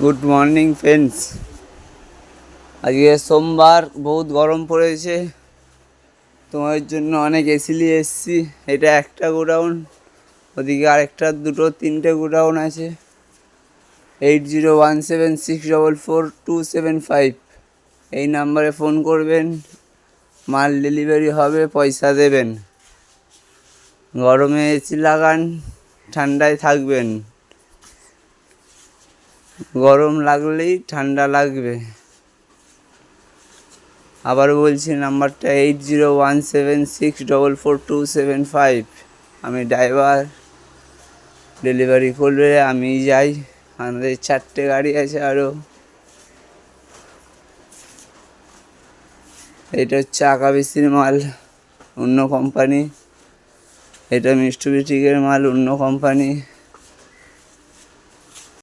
Good morning friends. আজকে সোমবার, বহুত গরম পড়েছে। তোমার জন্য অনেক এসি নিয়ে এসেছি। এটা একটা গোডাউন, ওদিকে আরেকটা, দুটো তিনটে গোডাউন আছে। 8017644275 এই নাম্বারে ফোন করবেন, মাল ডেলিভারি হবে, পয়সা দেবেন। গরমে এসি লাগান, ঠান্ডায় থাকবেন। গরম লাগলেই ঠান্ডা লাগবে। আবার বলছি, নাম্বারটা 8017644275। আমি ড্রাইভার, ডেলিভারি করবে আমি যাই। আমাদের 4টে গাড়ি আছে আরও। এটা হচ্ছে আকাবেশির মাল, অন্য কোম্পানি। এটা মিষ্টবিটিকের মাল, অন্য কোম্পানি।